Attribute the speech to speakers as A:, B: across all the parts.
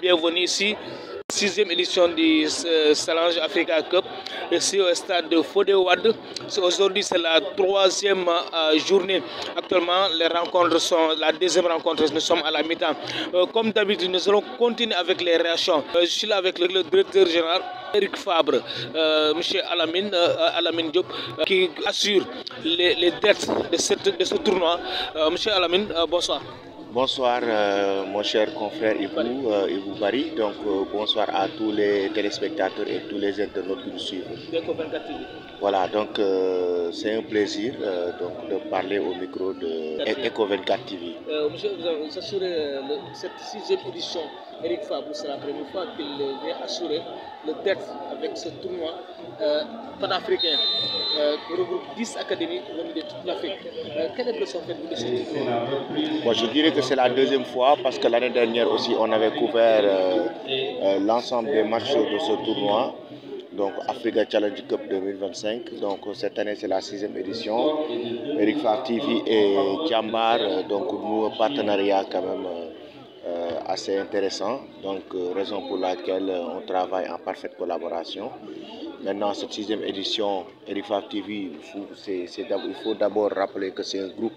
A: bienvenue ici. Sixième édition du Challenge Africa Cup, ici au stade de Fodé Wade. Aujourd'hui, c'est la troisième journée. Actuellement, les rencontres sont la deuxième rencontre. Nous sommes à la mi-temps. Comme d'habitude, nous allons continuer avec les réactions. Je suis là avec le directeur général, Eric Fabre, M. Alamine Diop, qui assure les dettes de ce tournoi. M. Alamine, bonsoir.
B: Bonsoir mon cher confrère Ibou Bari, donc bonsoir à tous les téléspectateurs et tous les internautes qui nous suivent. Voilà, donc c'est un plaisir donc, de parler au micro de Eco24 TV.
A: Monsieur, vous assurez cette sixième édition. Eric Fabre, c'est la première fois qu'il vient assurer le DEF avec ce tournoi panafricain qui regroupe 10 académies venues de toute l'Afrique. Quelle impression faites-vous de ce tournoi?
B: Bon, je dirais que c'est la deuxième fois parce que l'année dernière aussi on avait couvert l'ensemble des matchs de ce tournoi. Donc Africa Challenge Cup 2025. Donc cette année c'est la sixième édition. Eric Fabre TV et Jambar, donc nous un partenariat quand même assez intéressant. Donc raison pour laquelle on travaille en parfaite collaboration. Maintenant cette sixième édition, Eric Fabre TV, il faut d'abord rappeler que c'est un groupe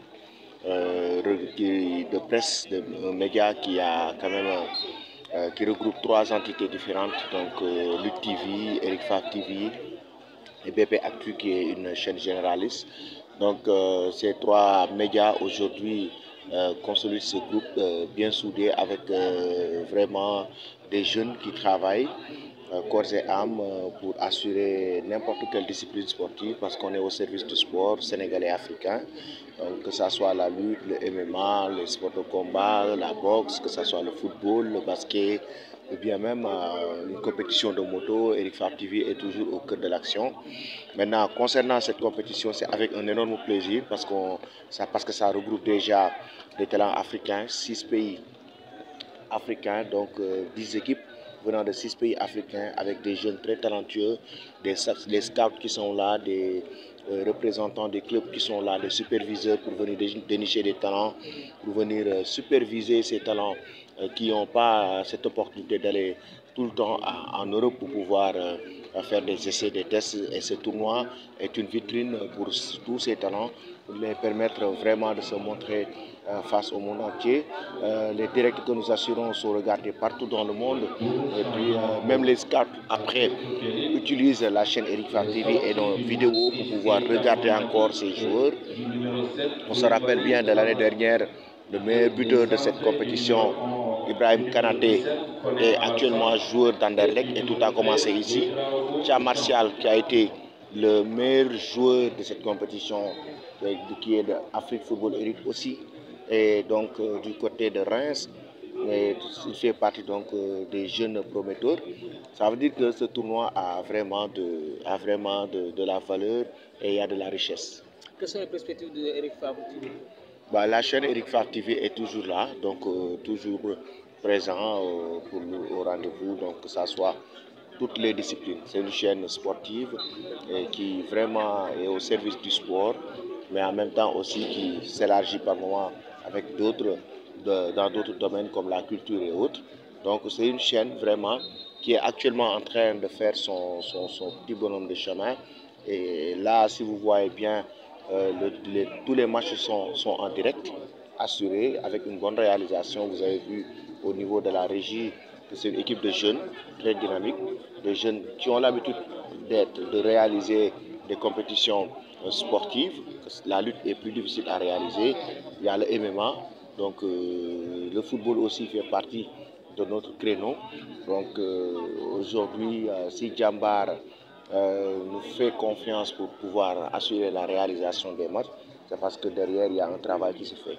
B: de presse, de médias qui a quand même qui regroupe trois entités différentes, donc Lutte TV, Eric Fabre TV et BP Actu qui est une chaîne généraliste. Donc ces trois médias aujourd'hui consolident ce groupe bien soudé avec vraiment des jeunes qui travaillent corps et âme pour assurer n'importe quelle discipline sportive parce qu'on est au service du sport sénégalais et africain. Donc, que ce soit la lutte, le MMA, les sports de combat, la boxe, que ce soit le football, le basket, ou bien même une compétition de moto, Eric Fabre TV est toujours au cœur de l'action. Maintenant, concernant cette compétition, c'est avec un énorme plaisir parce que ça regroupe déjà des talents africains, 6 pays africains, donc 10 équipes venant de 6 pays africains avec des jeunes très talentueux, des scouts qui sont là, des représentants des clubs qui sont là, des superviseurs pour venir dénicher des talents, pour venir superviser ces talents qui n'ont pas cette opportunité d'aller tout le temps en Europe pour pouvoir faire des essais, des tests. Et ce tournoi est une vitrine pour tous ces talents, pour les permettre vraiment de se montrer face au monde entier. Les directs que nous assurons sont regardés partout dans le monde. Et puis même les scouts après utilisent la chaîne Eric Fabre TV et nos vidéos pour pouvoir regarder encore ces joueurs. On se rappelle bien de l'année dernière, le meilleur buteur de cette compétition, Ibrahim Kanaté, est actuellement joueur d'Anderlecht et tout a commencé ici. Tia Martial qui a été le meilleur joueur de cette compétition qui est de Afrique Football Elite aussi et donc du côté de Reims. Et il fait partie donc des jeunes prometteurs. Ça veut dire que ce tournoi a vraiment de la valeur et il y a de la richesse.
A: Quelles sont les perspectives de Eric Fabre TV?
B: La chaîne Eric Fabre TV est toujours là, donc toujours présent pour nous au rendez-vous, donc que ça soit toutes les disciplines. C'est une chaîne sportive qui vraiment est au service du sport, mais en même temps aussi qui s'élargit par moments avec d'autres dans d'autres domaines comme la culture et autres. Donc c'est une chaîne vraiment qui est actuellement en train de faire son petit bonhomme de chemin. Et là, si vous voyez bien, tous les matchs sont en direct, assurés, avec une bonne réalisation. Vous avez vu au niveau de la régie que c'est une équipe de jeunes très dynamique, de jeunes qui ont l'habitude de réaliser des compétitions sportives. La lutte est plus difficile à réaliser. Il y a le MMA. Donc le football aussi fait partie de notre créneau. Donc aujourd'hui, si Jambar nous fait confiance pour pouvoir assurer la réalisation des matchs, c'est parce que derrière, il y a un travail qui se fait.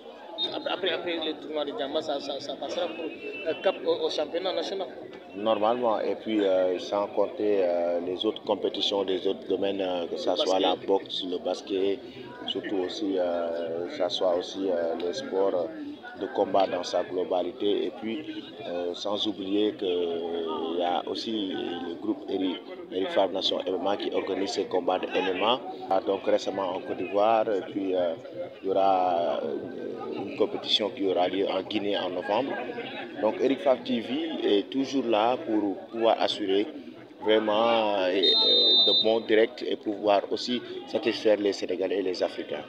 A: Après le tournoi de Jambar, ça passera pour cap au championnat national?
B: Normalement, et puis sans compter les autres compétitions des autres domaines, que ce soit la boxe, le basket, surtout aussi, que ce soit aussi les sports de combat dans sa globalité. Et puis, sans oublier qu'il y a aussi le groupe Eric Fabre Nation MMA qui organise ses combats de MMA. Donc récemment en Côte d'Ivoire, et puis il y aura une compétition qui aura lieu en Guinée en novembre. Donc Eric Favre TV est toujours là pour pouvoir assurer vraiment de bons directs et pouvoir aussi satisfaire les Sénégalais et les Africains.